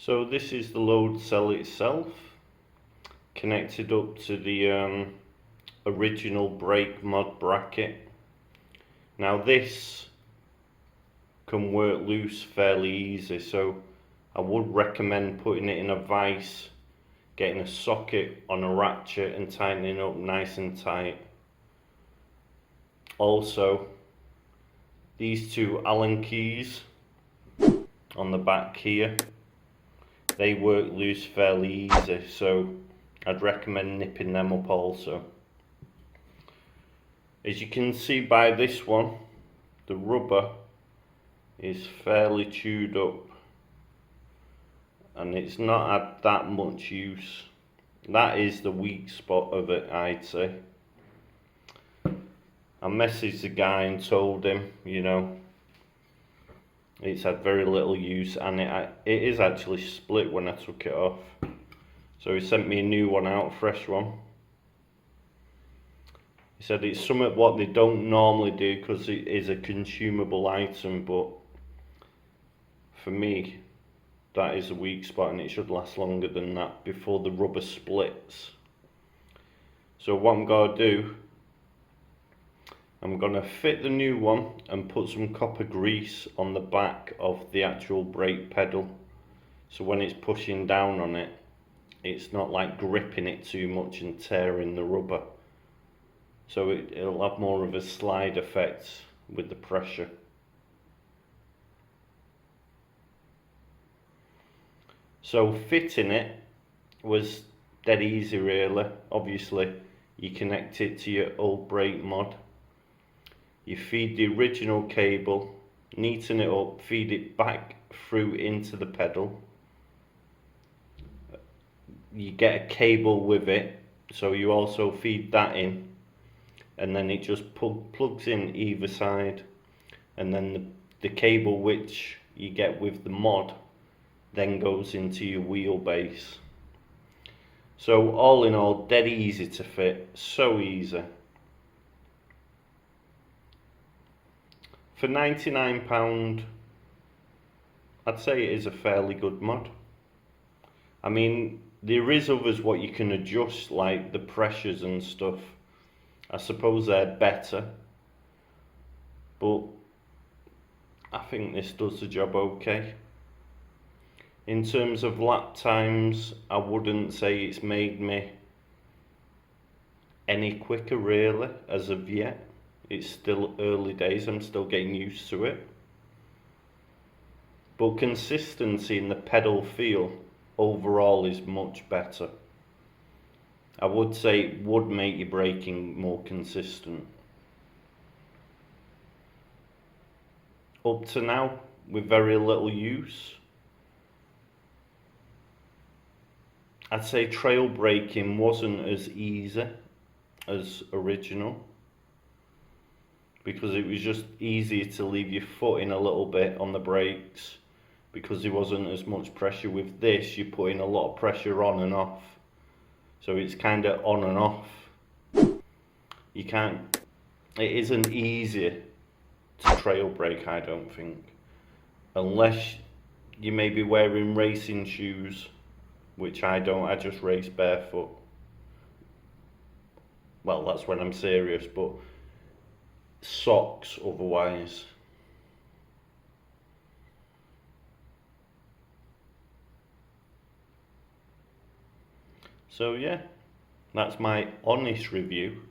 So this is the load cell itself, connected up to the original brake mod bracket. Now this can work loose fairly easy, so I would recommend putting it in a vise, getting a socket on a ratchet and tightening up nice and tight. Also, these two Allen keys on the back here, they work loose fairly easy, so I'd recommend nipping them up also. As you can see by this one, the rubber is fairly chewed up and it's not had that much use. That is the weak spot of it, I'd say. I messaged the guy and told him, you know, it's had very little use, and it is actually split when I took it off. So he sent me a new one out, a fresh one. He said it's something what they don't normally do because it is a consumable item, but for me that is a weak spot and it should last longer than that before the rubber splits. So what I'm going to do, I'm going to fit the new one and put some copper grease on the back of the actual brake pedal, so when it's pushing down on it, it's not like gripping it too much and tearing the rubber. So it'll have more of a slide effect with the pressure. So fitting it was dead easy really. Obviously you connect it to your old brake mod, you feed the original cable, neaten it up, feed it back through into the pedal. You get a cable with it, so you also feed that in, and then it just plugs in either side, and then the cable which you get with the mod then goes into your wheelbase. So all in all, dead easy to fit, so easy. For £99, I'd say it is a fairly good mod. I mean, there is others what you can adjust, like the pressures and stuff. I suppose they're better, but I think this does the job okay. In terms of lap times, I wouldn't say it's made me any quicker really as of yet. It's still early days, I'm still getting used to it. But consistency in the pedal feel overall is much better. I would say it would make your braking more consistent. Up to now, with very little use, I'd say trail braking wasn't as easy as original, because it was just easier to leave your foot in a little bit on the brakes because there wasn't as much pressure. With this, you're putting a lot of pressure on and off, so it's kind of on and off. It isn't easy to trail brake, I don't think, unless you may be wearing racing shoes, which I don't. I just race barefoot. Well, that's when I'm serious, but socks otherwise. So yeah, that's my honest review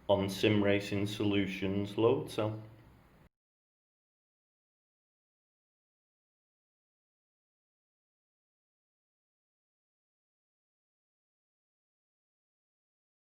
on SimRacing Solutions load cell.